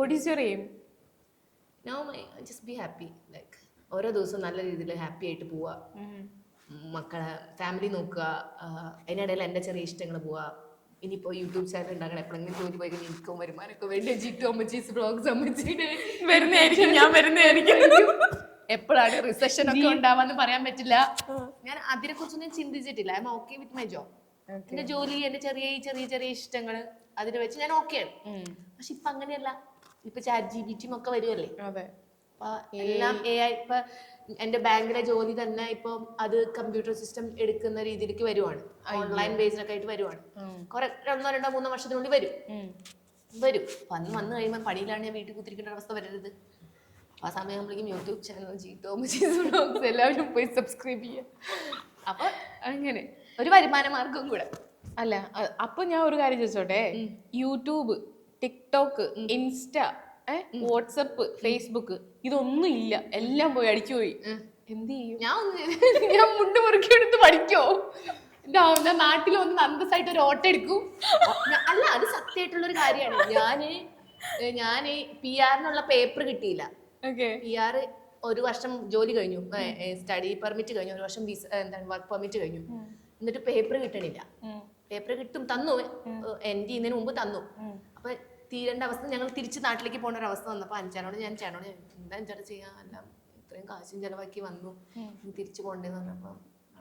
What is your aim? Now just be happy. Like ഓരോ ദിവസവും നല്ല രീതിയിൽ ഹാപ്പി ആയിട്ട് പോവുക, മക്കളെ ഫാമിലി നോക്കുക, അതിനിടയിൽ എൻ്റെ ചെറിയ ഇഷ്ടങ്ങൾ പോവുക. ഇനിയിപ്പോൾ യൂട്യൂബ് ചാനൽ ഉണ്ടാക്കണം, എപ്പോഴെങ്കിലും ജോലി പോയി കഴിഞ്ഞാൽ എനിക്കും വരുമാനമൊക്കെ വേണ്ടി ജിറ്റോ അമ്മച്ചീസ് ബ്ലോഗ്സ് അമ്മച്ചിയുടെ വരുന്നതായിരിക്കും, ഞാൻ വരുന്നതായിരിക്കും. എപ്പോഴാണ് റിസഷൻ ഒക്കെ ഉണ്ടാവാന്ന് പറയാൻ പറ്റില്ല. ഞാൻ അതിനെ കുറിച്ചൊന്നും ചിന്തിച്ചിട്ടില്ല. I am okay with my job. എന്റെ ജോലി, എന്റെ ചെറിയ ചെറിയ ചെറിയ ഇഷ്ടങ്ങൾ, അതിനെ വെച്ച് ഞാൻ ഓക്കെയാണ്. പക്ഷെ ഇപ്പൊ അങ്ങനെയല്ല. ഇപ്പൊ ChatGPT ഒക്കെ വരുമല്ലേ, എല്ലാം AI. ഇപ്പൊ എന്റെ ബാങ്കിലെ ജോലി തന്നെ ഇപ്പൊ അത് കമ്പ്യൂട്ടർ സിസ്റ്റം എടുക്കുന്ന രീതിയിലേക്ക് വരുവാണ്, ഓൺലൈൻ ബേസിലൊക്കെ ആയിട്ട് വരുവാണ്. കുറെ 1, 2, 3 വർഷത്തിനുള്ളിൽ വരും. വന്ന് കഴിയുമ്പോൾ പണിയിലാണ് ഞാൻ വീട്ടിൽ കുത്തിരിക്കേണ്ട അവസ്ഥ വരരുത്. ആ സമയം നമ്മളേക്കും യൂട്യൂബ് ചാനൽ ജിറ്റോ അമ്മച്ചീസ് വ്ലോഗ്സ് എല്ലാവരും പോയി സബ്സ്ക്രൈബ് ചെയ്യാം. അപ്പൊ അങ്ങനെ ഒരു വരുമാന മാർഗം കൂടെ. അല്ല, അപ്പൊ ഞാൻ ഒരു കാര്യം ചോദിച്ചോട്ടെ, YouTube, TikTok, insta, WhatsApp, Facebook ഇതൊന്നും ഇല്ല, എല്ലാം പോയി അടിച്ചു പോയി, എന്ത് ചെയ്യും? ഞാൻ മുണ്ട് മുറുക്കി എടുത്ത് പഠിക്കോ? നാട്ടിൽ വന്ന് അന്തസ്സായിട്ട് ഒരു ഓട്ടം എടുക്കും. അല്ല, അത് സത്യമായിട്ടുള്ള ഒരു കാര്യമാണ്. ഞാന് PR പേപ്പർ കിട്ടിയില്ല. PR 1 വർഷം ജോലി കഴിഞ്ഞു, സ്റ്റഡി പെർമിറ്റ് കഴിഞ്ഞു, 1 വർഷം വർക്ക് പെർമിറ്റ് കഴിഞ്ഞു. എന്നിട്ട് പേപ്പർ കിട്ടണില്ല. പേപ്പർ തന്നു, എൻ്റെ ഇതിന് മുമ്പ് തന്നു. അപ്പൊ തീരേണ്ട അവസ്ഥ, ഞങ്ങൾ തിരിച്ച് നാട്ടിലേക്ക് പോകേണ്ട ഒരു അവസ്ഥ വന്നപ്പോൾ ചേട്ടനോട് എന്താ ചേട്ടാ ചെയ്യാൻ, എല്ലാം ഇത്രയും കാശും ചെലവാക്കി വന്നു, തിരിച്ചു പോകണ്ടേന്ന് പറഞ്ഞപ്പോ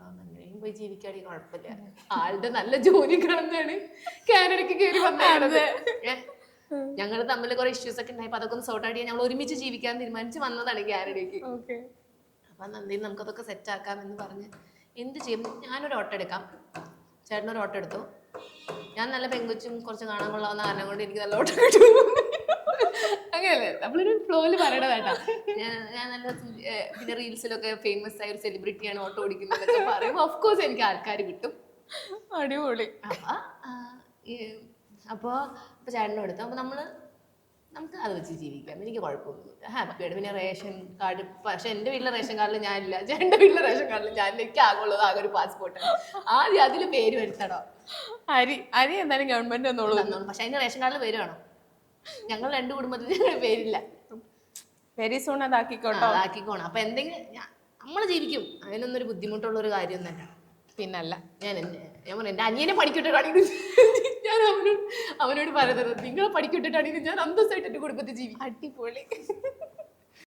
അങ്ങനെയും പോയി ജീവിക്കാടി, കുഴപ്പമില്ല. ആളുടെ നല്ല ജോലി കാണുന്നതാണ് കാനഡയ്ക്ക് കയറി വന്നത്. ഞങ്ങൾ തമ്മിൽ കുറെ ഇഷ്യൂസ് ഒക്കെ ഉണ്ടായപ്പോ അതൊക്കെ ഒന്ന് സോർട്ട് ഔട്ട് ചെയ്യാൻ ഞങ്ങൾ ഒരുമിച്ച് ജീവിക്കാൻ തീരുമാനിച്ച് വന്നതാണ് കാനഡയ്ക്ക്. അപ്പൊ എന്തെങ്കിലും നമുക്കതൊക്കെ സെറ്റ് ആക്കാം എന്ന് പറഞ്ഞ് എന്ത് ചെയ്യും, ഞാനൊരു ഓട്ടോ എടുക്കാം, ചേട്ടനൊരു ഓട്ടോ എടുത്തു. ഞാൻ നല്ല പെങ്കൊച്ചും കുറച്ച് കാണാൻ കൊള്ളാവുന്ന കാരണം കൊണ്ട് എനിക്ക് നല്ല ഓട്ടോ കിട്ടും. അങ്ങനെയല്ലേ നമ്മളൊരു ഫ്ലോയില് പറയണതായിട്ടാ. ഞാൻ നല്ല പിന്നെ റീൽസിലൊക്കെ ഫേമസ് ആയ ഒരു സെലിബ്രിറ്റിയാണ് ഓട്ടോ ഓടിക്കുന്നതൊക്കെ പറയുമ്പോൾ ഓഫ്കോഴ്സ് എനിക്ക് ആൾക്കാർ കിട്ടും. അടിപൊളി. അപ്പോൾ ചേട്ടനും എടുത്തു. അപ്പോൾ നമുക്ക് അത് വെച്ച് ജീവിക്കാം, എനിക്ക് കുഴപ്പമൊന്നുമില്ല, ഹാപ്പിയായിട്ട്. പിന്നെ റേഷൻ കാർഡ്, പക്ഷെ എൻ്റെ വീട്ടിലെ റേഷൻ കാർഡിൽ ഞാനില്ല, ചേട്ടൻ്റെ വീട്ടിലെ റേഷൻ കാർഡിൽ ഞാനില്ല. എനിക്ക് ആകുള്ളത് ആകെ ഒരു പാസ്പോർട്ട്. ആദ്യം അതിൽ പേര് വരുത്തണോ? അരി എന്തായാലും ഗവൺമെന്റ് തന്നോളൂ. പക്ഷെ അതിന് റേഷൻ കാർഡിൽ പേര് വേണം. ഞങ്ങൾ 2 കുടുംബത്തിൽ പേരില്ല. വെരി സൂൺ അതാക്കിക്കോട്ടോ. അതാക്കിക്കോണം. അപ്പൊ എന്തെങ്കിലും നമ്മൾ ജീവിക്കും, അതിനൊന്നും ഒരു ബുദ്ധിമുട്ടുള്ള ഒരു കാര്യമൊന്നുമല്ല. പിന്നല്ല, ഞാൻ പറഞ്ഞു എൻ്റെ അനിയനെ പഠിക്കട്ടാണെങ്കിൽ ഞാൻ അവനോട് പറയുന്നത്, നിങ്ങളെ പഠിക്കട്ടാണെങ്കിൽ ഞാൻ അന്തസ്സായിട്ട് എൻ്റെ കുടുംബത്തിൽ ജീവിക്കും. അടിപൊളി.